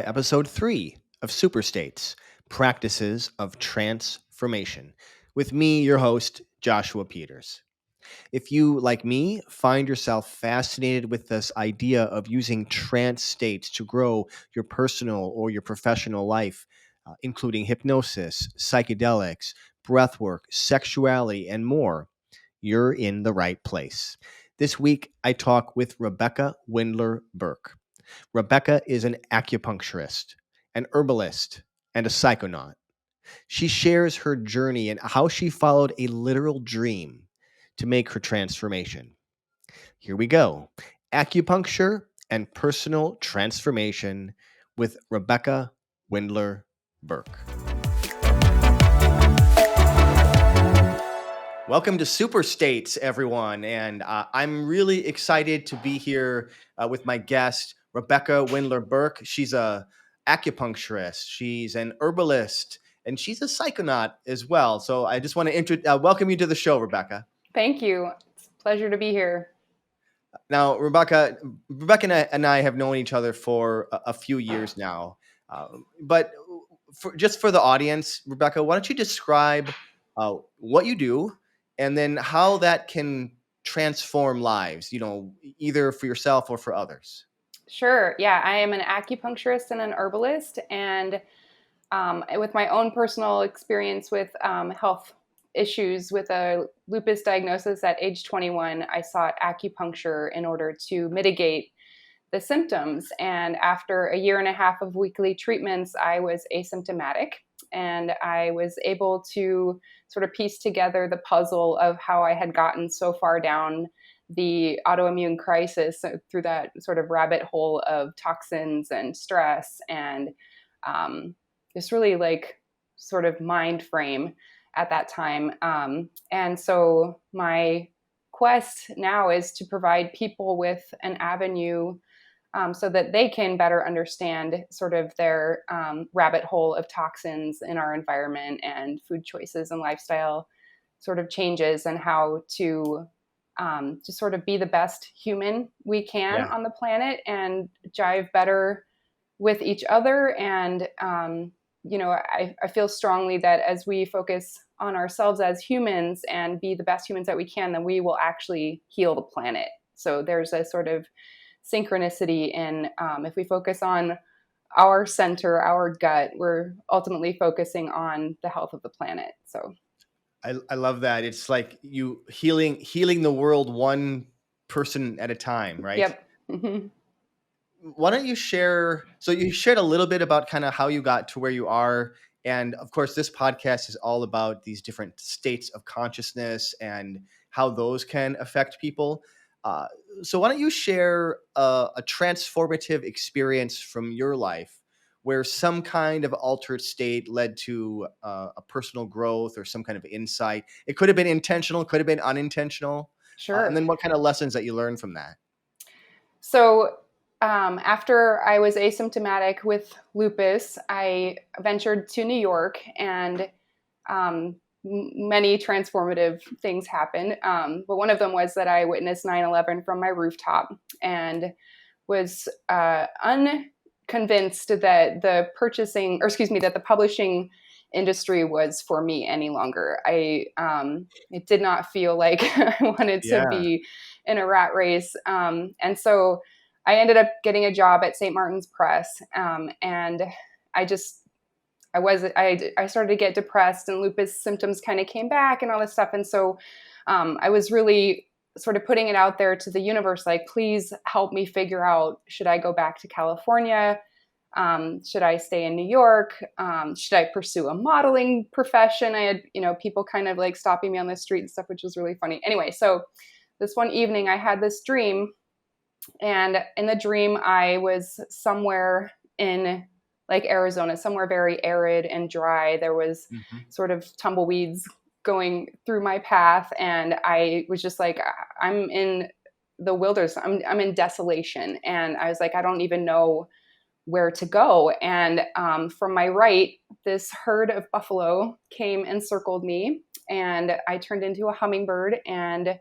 to episode 3 of Superstates, Practices of Transformation, with me, your host, Joshua Peters. If you, like me, find yourself fascinated with this idea of using trance states to grow your personal or your professional life, including hypnosis, psychedelics, breathwork, sexuality, and more, you're in the right place. This week, I talk with Rebecca Wendler-Burke. Rebecca is an acupuncturist, an herbalist, and a psychonaut. She shares her journey and how she followed a literal dream to make her transformation. Here we go. Acupuncture and personal transformation with Rebecca Wendler-Burke. Welcome to Super States, everyone. And I'm really excited to be here with my guest, Rebecca Wendler-Burke. She's a acupuncturist, she's an herbalist, and she's a psychonaut as well. So I just want to welcome you to the show, Rebecca. Thank you. It's a pleasure to be here. Now, Rebecca and I have known each other for a few years now. But just for the audience, Rebecca, why don't you describe what you do and then how that can transform lives, either for yourself or for others? Sure. Yeah, I am an acupuncturist and an herbalist. And with my own personal experience with health issues with a lupus diagnosis at age 21, I sought acupuncture in order to mitigate the symptoms. And after a year and a half of weekly treatments, I was asymptomatic. And I was able to sort of piece together the puzzle of how I had gotten so far down the autoimmune crisis through that sort of rabbit hole of toxins and stress and this really like sort of mind frame at that time. And so my quest now is to provide people with an avenue so that they can better understand sort of their rabbit hole of toxins in our environment and food choices and lifestyle sort of changes and how to sort of be the best human we can on the planet and jive better with each other. And, I feel strongly that as we focus on ourselves as humans and be the best humans that we can, then we will actually heal the planet. So there's a sort of synchronicity in if we focus on our center, our gut, we're ultimately focusing on the health of the planet. So I love that. It's like you healing the world one person at a time, right? Yep. Mm-hmm. Why don't you share? So you shared a little bit about kind of how you got to where you are. And of course, this podcast is all about these different states of consciousness and how those can affect people. So why don't you share a transformative experience from your life where some kind of altered state led to a personal growth or some kind of insight? It could have been intentional, could have been unintentional. Sure. And then what kind of lessons that you learned from that? So after I was asymptomatic with lupus, I ventured to New York and many transformative things happened. But one of them was that I witnessed 9/11 from my rooftop and was unconvinced that that the publishing industry was for me any longer. It did not feel like I wanted to be in a rat race. And so I ended up getting a job at St. Martin's Press. And I started to get depressed and lupus symptoms kind of came back and all this stuff. And so I was really sort of putting it out there to the universe, like, please help me figure out, should I go back to California? Should I stay in New York? Should I pursue a modeling profession? I had, people kind of like stopping me on the street and stuff, which was really funny. Anyway, so this one evening I had this dream, and in the dream I was somewhere in like Arizona, somewhere very arid and dry. There was sort of tumbleweeds going through my path, and I was just like, I'm in the wilderness. I'm in desolation, and I was like, I don't even know where to go. And from my right, this herd of buffalo came and circled me, and I turned into a hummingbird and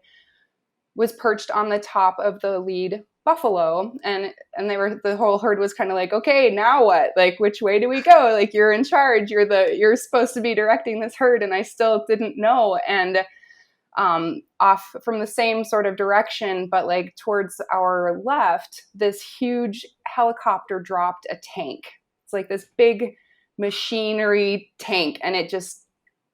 was perched on the top of the lead buffalo, and the whole herd was kind of like, okay, now what? Like, which way do we go? Like, you're in charge. You're supposed to be directing this herd, and I still didn't know. And off from the same sort of direction, but like towards our left, this huge helicopter dropped a tank. It's like this big machinery tank, and it just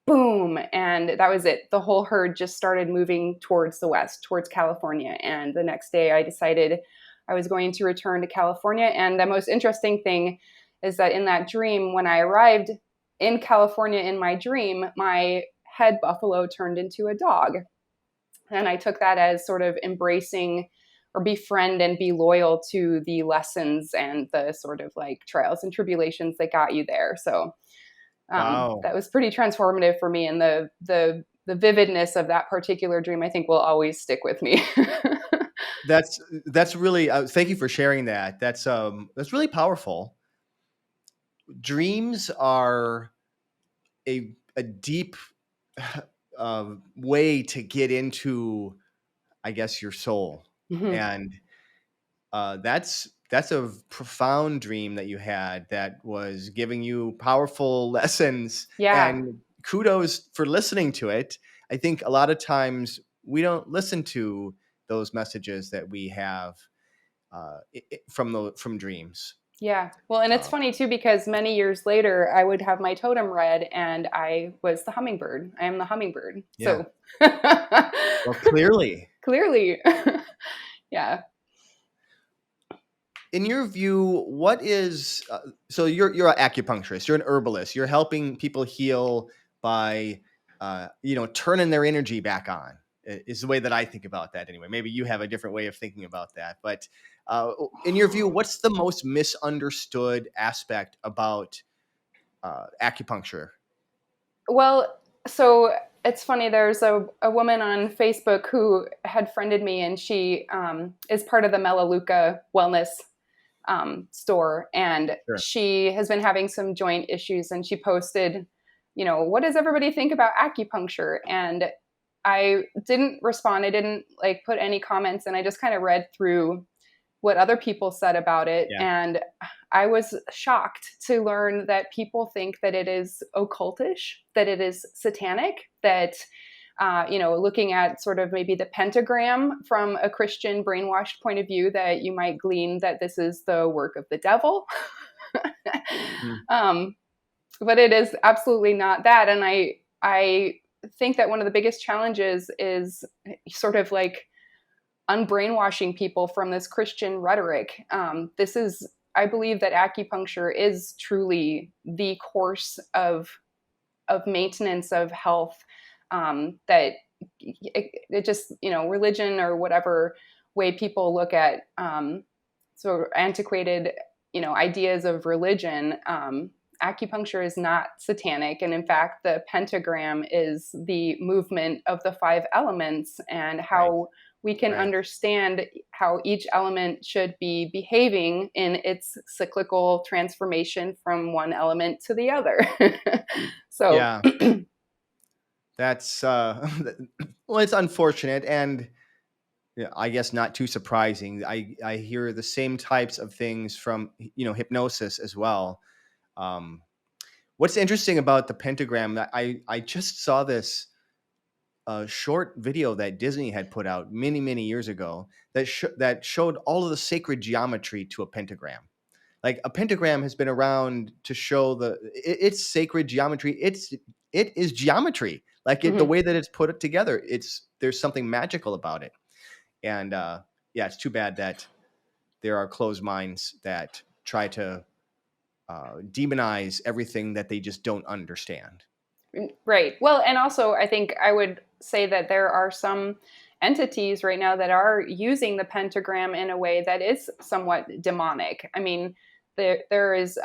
boom, and that was it. The whole herd just started moving towards the west, towards California. And the next day I decided I was going to return to California. And the most interesting thing is that in that dream, when I arrived in California in my dream, my head buffalo turned into a dog. And I took that as sort of embracing or befriend and be loyal to the lessons and the sort of like trials and tribulations that got you there. So Wow. that was pretty transformative for me. And the vividness of that particular dream, I think, will always stick with me. That's really thank you for sharing that. That's really powerful. Dreams are a deep way to get into, I guess, your soul. Mm-hmm. And that's a profound dream that you had that was giving you powerful lessons. Yeah. And kudos for listening to it. I think a lot of times we don't listen to those messages that we have from dreams. Yeah. Well, and it's Uh, funny too, because many years later, I would have my totem read and I was the hummingbird. I am the hummingbird. yeah. So Well, clearly, clearly, yeah. in your view, what is so you're an acupuncturist, you're an herbalist, you're helping people heal by turning their energy back on, is the way that I think about that anyway. Maybe you have a different way of thinking about that, but in your view, what's the most misunderstood aspect about acupuncture? Well, so it's funny. There's a woman on Facebook who had friended me, and she is part of the Melaleuca Wellness store, and Sure. she has been having some joint issues, and she posted, what does everybody think about acupuncture? And I didn't respond. I didn't like put any comments, and I just kind of read through what other people said about it. Yeah. And I was shocked to learn that people think that it is occultish, that it is satanic, that looking at sort of maybe the pentagram from a Christian brainwashed point of view, that you might glean that this is the work of the devil. Mhm. But it is absolutely not that. And I think that one of the biggest challenges is sort of like unbrainwashing people from this Christian rhetoric. I believe that acupuncture is truly the course of maintenance of health. That it just, religion or whatever way people look at sort of antiquated, ideas of religion. Acupuncture is not satanic, and in fact, the pentagram is the movement of the 5 elements and Right. how we can Right. understand how each element should be behaving in its cyclical transformation from one element to the other. So, Yeah. That's well, it's unfortunate, and yeah, I guess not too surprising. I hear the same types of things from hypnosis as well. Um, what's interesting about the pentagram, that I just saw this short video that Disney had put out many years ago that showed all of the sacred geometry to a pentagram. Like, a pentagram has been around to show it's sacred geometry. It is geometry. Like, the mhm. way that it's put it together, there's something magical about it. And yeah, it's too bad that there are closed minds that try to demonize everything that they just don't understand. Right. Well, and also I think I would say that there are some entities right now that are using the pentagram in a way that is somewhat demonic. I mean, there is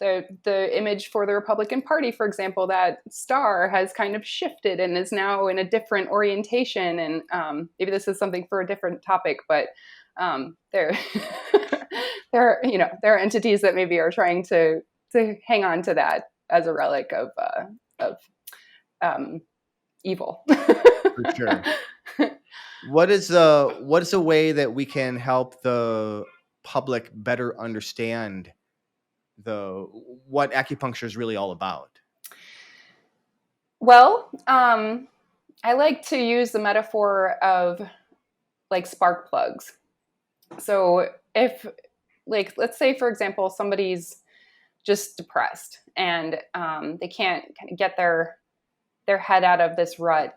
the image for the Republican Party, for example, that star has kind of shifted and is now in a different orientation. And maybe this is something for a different topic, but there there are entities that maybe are trying to hang on to that as a relic of um, evil. For sure. what is a way that we can help the public better understand the what acupuncture is really all about? Well, I like to use the metaphor of like spark plugs. So if, like, let's say for example somebody's just depressed and they can't kind of get their head out of this rut,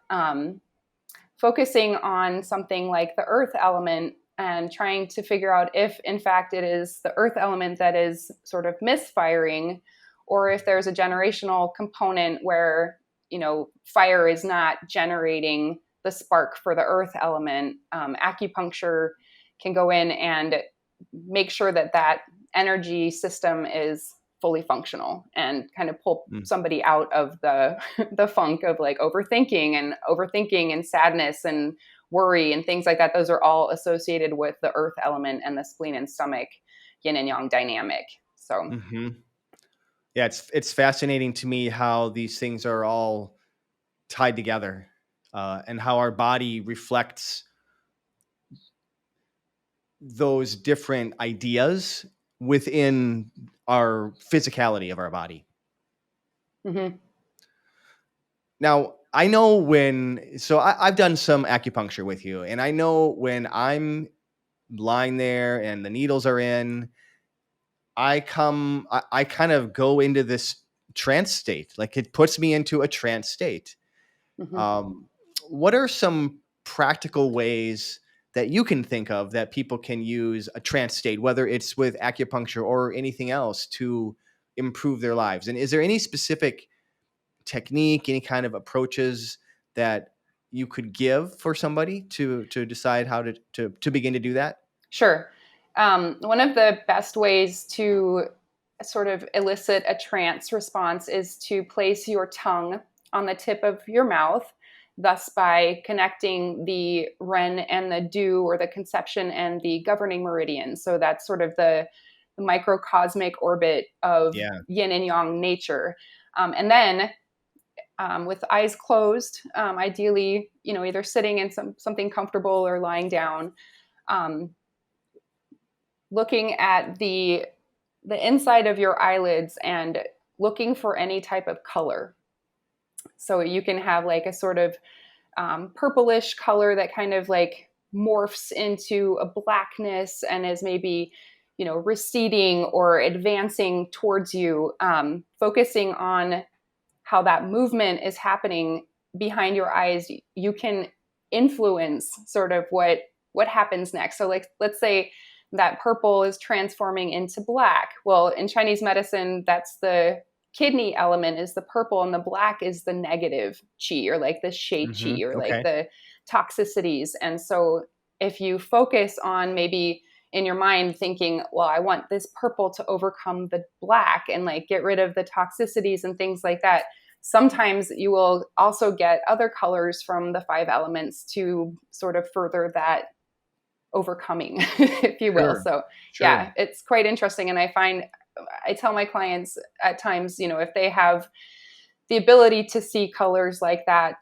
focusing on something like the earth element and trying to figure out if in fact it is the earth element that is sort of misfiring, or if there's a generational component where fire is not generating the spark for the earth element. Acupuncture can go in and make sure that that energy system is fully functional and kind of pull Mm. somebody out of the funk of like overthinking and sadness and worry and things like that. Those are all associated with the earth element and the spleen and stomach yin and yang dynamic. So Hmm. Yeah, it's fascinating to me how these things are all tied together, and how our body reflects those different ideas within our physicality of our body. mhm, Now, I know I've done some acupuncture with you, and I know when I'm lying there and the needles are in, I kind of go into this trance state. Like it puts me into a trance state. mhm. Um, what are some practical ways that you can think of that people can use a trance state, whether it's with acupuncture or anything else, to improve their lives? And is there any specific technique, any kind of approaches that you could give for somebody to decide how to begin to do that? Sure. One of the best ways to sort of elicit a trance response is to place your tongue on the tip of your mouth, thus by connecting the Ren and the Du, or the conception and the governing meridian. So that's sort of the microcosmic orbit of Yeah. yin and yang nature. And then with eyes closed, ideally, either sitting in something comfortable or lying down, um, looking at the inside of your eyelids and looking for any type of color. So you can have like a sort of purplish color that kind of like morphs into a blackness and is maybe receding or advancing towards you, focusing on how that movement is happening behind your eyes. You can influence sort of what happens next. So like, let's say that purple is transforming into black. Well, in Chinese medicine, that's the kidney element is the purple, and the black is the negative qi, or like the shui qi, or like Okay. the toxicities. And so if you focus on maybe in your mind thinking, well, I want this purple to overcome the black and like get rid of the toxicities and things like that, sometimes you will also get other colors from the five elements to sort of further that overcoming, if you will. Sure. So Sure. yeah, it's quite interesting. And I tell my clients at times, if they have the ability to see colors like that,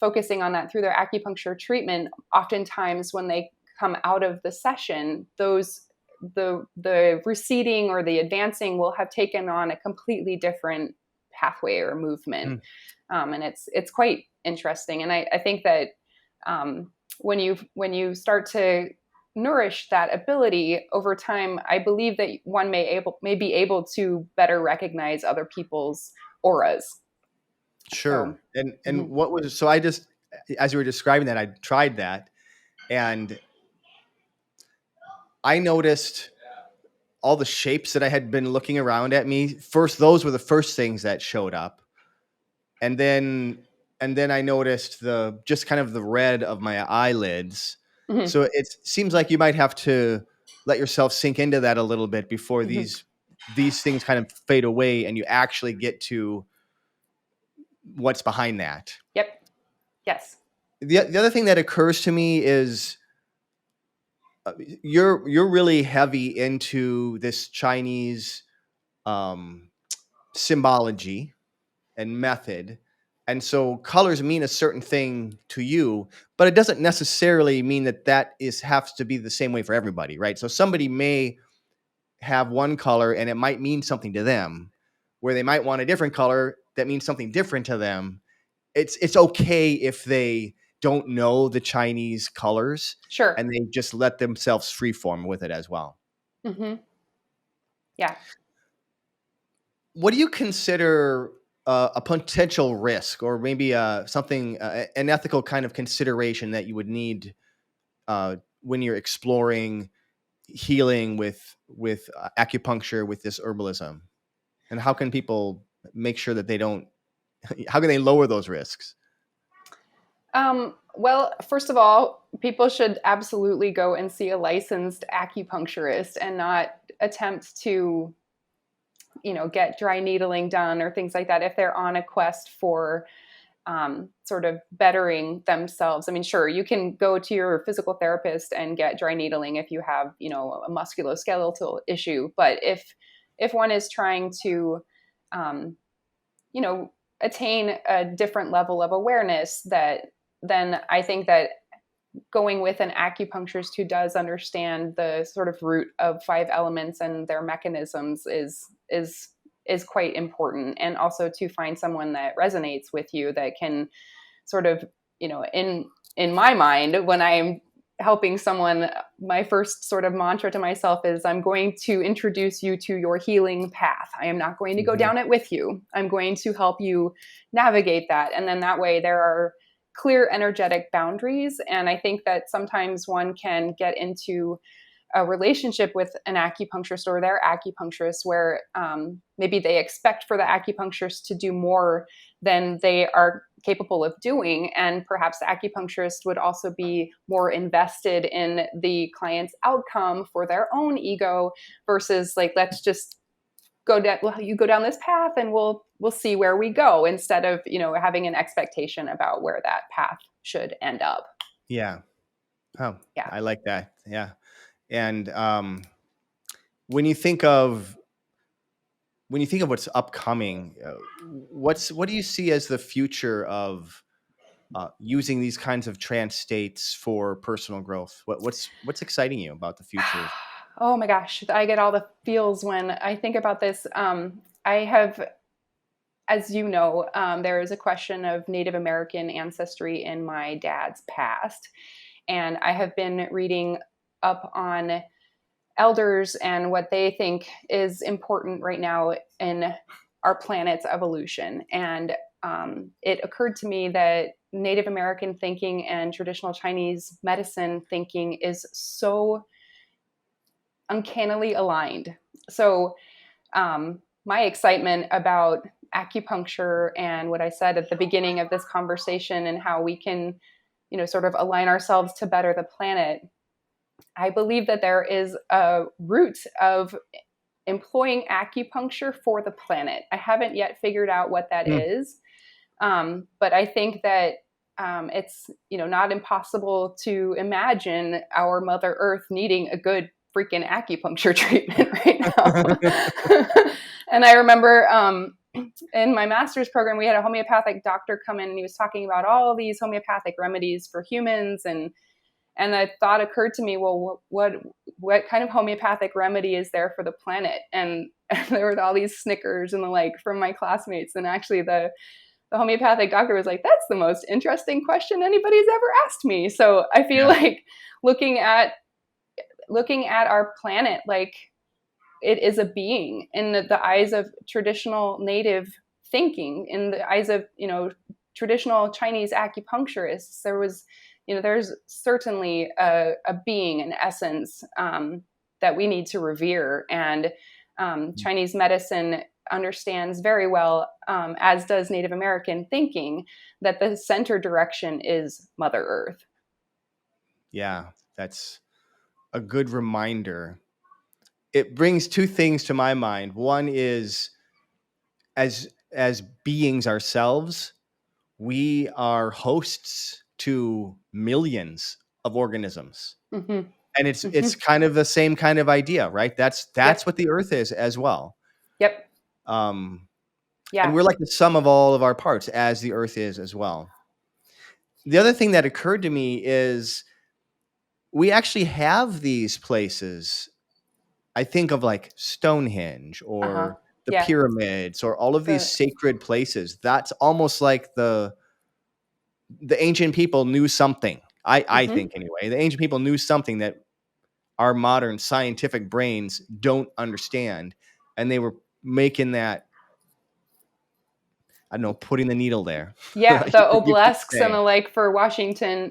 focusing on that through their acupuncture treatment, oftentimes when they come out of the session, the receding or the advancing will have taken on a completely different pathway or movement. Mm. And it's quite interesting. And I think that when you start to nourish that ability over time, I believe that one may be able to better recognize other people's auras. So, Sure. And mhm, what was so I just as you were describing that, I tried that, and I noticed all the shapes that I had been looking around at me. First, those were the first things that showed up. And then I noticed the just kind of the red of my eyelids. mhm, So it seems like you might have to let yourself sink into that a little bit before mhm. these things kind of fade away and you actually get to what's behind that. Yep. Yes. The other thing that occurs to me is you're really heavy into this Chinese um, symbology and method, And so colors mean a certain thing to you, but it doesn't necessarily mean that has to be the same way for everybody, right? So somebody may have one color and it might mean something to them, where they might want a different color that means something different to them. It's okay if they don't know the Chinese colors Sure. and they just let themselves freeform with it as well. Mm-hmm. Yeah. What do you consider a potential risk, or maybe something, an ethical kind of consideration that you would need when you're exploring healing with acupuncture, with this herbalism? And how can people make sure that they don't? How can they lower those risks? Well, first of all, people should absolutely go and see a licensed acupuncturist and not attempt to, get dry needling done or things like that if they're on a quest for sort of bettering themselves. I mean, sure, you can go to your physical therapist and get dry needling if you have, a musculoskeletal issue. But if one is trying to, um, you know, attain a different level of awareness, then I think that going with an acupuncturist who does understand the sort of root of five elements and their mechanisms is quite important. And also to find someone that resonates with you, that can sort of, in my mind, when I'm helping someone, my first sort of mantra to myself is, I'm going to introduce you to your healing path. I am not going to go Mhm. down it with you. I'm going to help you navigate that. And then that way there are clear energetic boundaries. And I think that sometimes one can get into a relationship with an acupuncturist or their acupuncturist where maybe they expect for the acupuncturist to do more than they are capable of doing. And perhaps the acupuncturist would also be more invested in the client's outcome for their own ego versus like, let's just go down, well, you go down this path and we'll see where we go, instead of, having an expectation about where that path should end up. Yeah. Oh, Yeah. I like that. Yeah. And when you think of what's upcoming, what do you see as the future of using these kinds of trance states for personal growth? What's exciting you about the future? Oh my gosh, I get all the feels when I think about this. I have, as you know, there is a question of Native American ancestry in my dad's past. And I have been reading up on elders and what they think is important right now in our planet's evolution. And it occurred to me that Native American thinking and traditional Chinese medicine thinking is so uncannily aligned. So, my excitement about acupuncture and what I said at the beginning of this conversation and how we can, sort of align ourselves to better the planet. I believe that there is a root of employing acupuncture for the planet. I haven't yet figured out what that Hmm. is, but I think that it's not impossible to imagine our Mother Earth needing a good freaking acupuncture treatment right now. And I remember in my master's program, we had a homeopathic doctor come in and he was talking about all these homeopathic remedies for humans, and the thought occurred to me, well, what kind of homeopathic remedy is there for the planet? And there were all these snickers and the like from my classmates. And actually the homeopathic doctor was like, that's the most interesting question anybody's ever asked me. So I feel Yeah. like looking at our planet like it is a being in the eyes of traditional native thinking, in the eyes of traditional Chinese acupuncturists, there's certainly a being, an essence, that we need to revere. And Chinese medicine understands very well, as does Native American thinking, that the center direction is Mother Earth. Yeah, that's a good reminder. It brings two things to my mind. One is, as beings ourselves, we are hosts to millions of organisms. Mm-hmm. And it's Mm-hmm. kind of the same kind of idea, right? That's Yep. what the earth is as well. Yep. Um, And Yeah. we're like the sum of all of our parts, as the earth is as well. The other thing that occurred to me is we actually have these places. I think of like Stonehenge Uh-huh. or the Yeah. pyramids or all of these The sacred places. That's almost like the ancient people knew something. I mhm. think anyway. The ancient people knew something that our modern scientific brains don't understand. And they were making that, I don't know, putting the needle there. Yeah, the You could obelisks and say. the like for Washington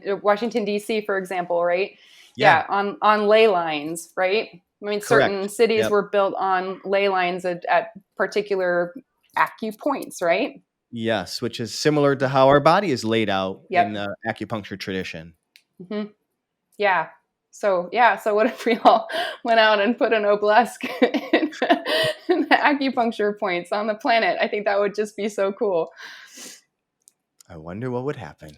D.C., for example, right? Yeah, Yeah, on ley lines, right? I mean, certain correct. cities Yep. were built on ley lines at particular acupoints, right? Yes, which is similar to how our body is laid out in Yep. the acupuncture tradition. Hmm. Yeah. So yeah. So what if we all went out and put an obelisk in the acupuncture points on the planet? I think that would just be so cool. I wonder what would happen.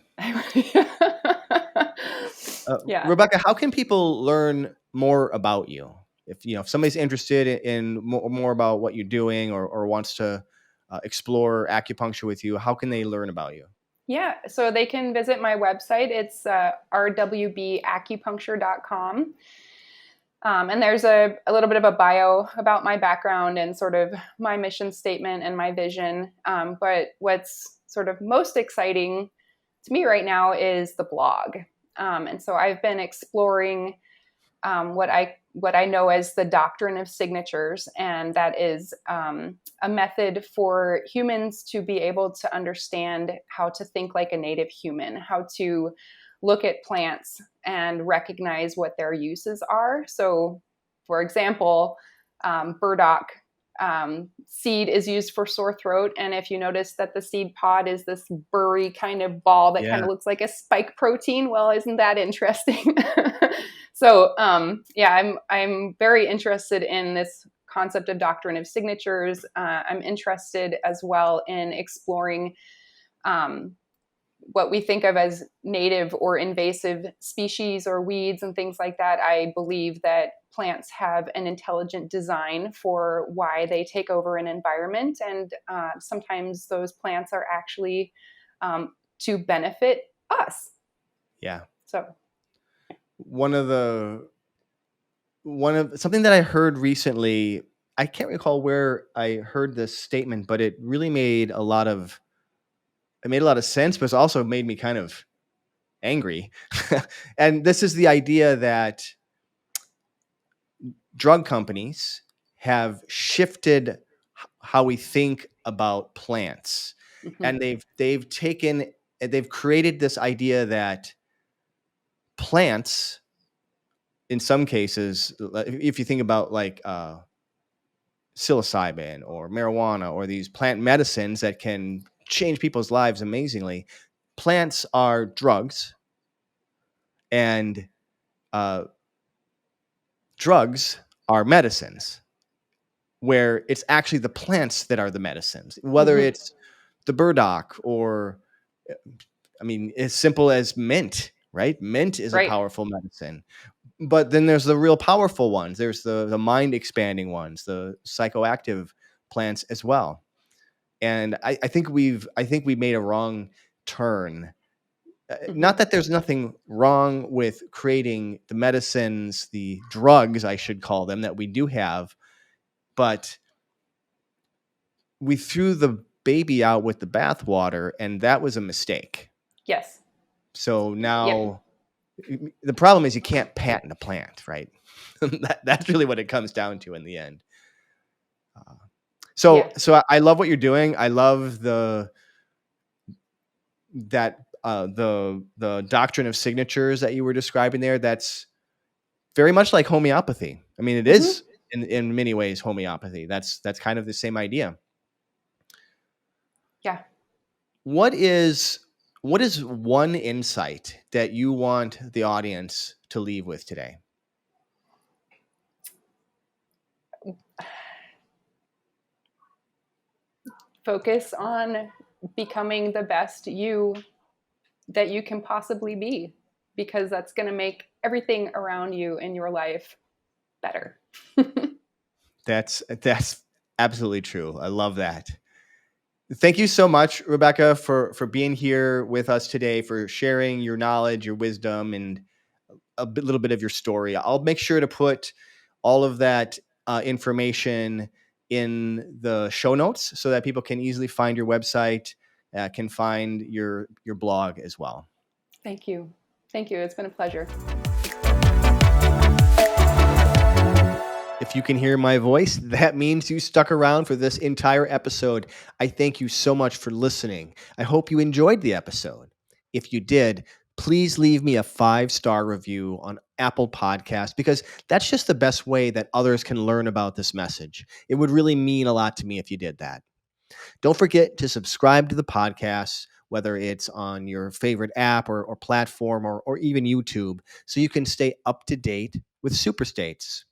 Yeah. Rebecca, how can people learn more about you? If somebody's interested in more about what you're doing or wants to explore acupuncture with you, how can they learn about you? Yeah, so they can visit my website. It's rwbacupuncture.com. And there's a little bit of a bio about my background and sort of my mission statement and my vision. But what's sort of most exciting to me right now is the blog. And so I've been exploring what I know as the doctrine of signatures, and that is a method for humans to be able to understand how to think like a native human, how to look at plants and recognize what their uses are. So, for example, burdock seed is used for sore throat. And if you notice that the seed pod is this burry kind of ball that kind Yeah, of looks like a spike protein, well, isn't that interesting? So yeah, I'm very interested in this concept of doctrine of signatures. I'm interested as well in exploring um, what we think of as native or invasive species or weeds and things like that. I believe that plants have an intelligent design for why they take over an environment, and sometimes those plants are actually to benefit us. yeah. So, One of the something that I heard recently. I can't recall where I heard this statement, but it made a lot of sense, but it also made me kind of angry. And this is the idea that drug companies have shifted how we think about plants, mhm, and they've created this idea that plants, in some cases, if you think about like psilocybin or marijuana or these plant medicines that can change people's lives amazingly, plants are drugs, and uh, drugs are medicines, where it's actually the plants that are the medicines, whether mhm, it's the burdock or, I mean, as simple as mint, right? Mint is a right. powerful medicine. But then there's the real powerful ones. There's the mind expanding ones, the psychoactive plants as well. And I think we made a wrong turn. Mhm. Not that there's nothing wrong with creating the medicines, the drugs, I should call them, that we do have, but we threw the baby out with the bathwater, and that was a mistake. Yes. So Yep. now the problem is you can't patent a plant, right? That's really what it comes down to in the end. Uh, so, Yeah. so I love what you're doing. I love the doctrine of signatures that you were describing there. That's very much like homeopathy. I mean, it Mhm. is in many ways homeopathy. That's kind of the same idea. Yeah. What is what is one insight that you want the audience to leave with today? Focus on becoming the best you that you can possibly be, because that's going to make everything around you in your life better. That's absolutely true. I love that. Thank you so much, Rebecca, for being here with us today, for sharing your knowledge, your wisdom, and little bit of your story. I'll make sure to put all of that information in the show notes so that people can easily find your website, can find your blog as well. Thank you. Thank you. It's been a pleasure. If you can hear my voice, that means you stuck around for this entire episode. I thank you so much for listening. I hope you enjoyed the episode. If you did, please leave me a 5-star review on Apple Podcasts, because that's just the best way that others can learn about this message. It would really mean a lot to me if you did that. Don't forget to subscribe to the podcast, whether it's on your favorite app or platform or even YouTube, so you can stay up to date with superstates.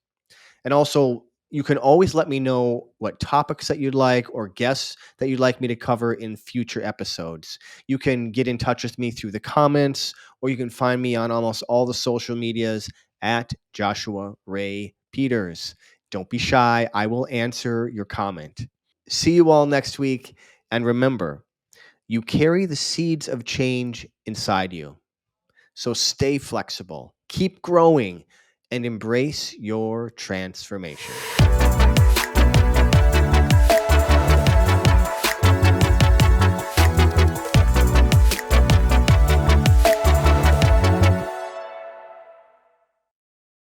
And also, you can always let me know what topics that you'd like or guests that you'd like me to cover in future episodes. You can get in touch with me through the comments, or you can find me on almost all the social medias at Joshua Ray Peters. Don't be shy. I will answer your comment. See you all next week. And remember, you carry the seeds of change inside you. So stay flexible, keep growing, and embrace your transformation.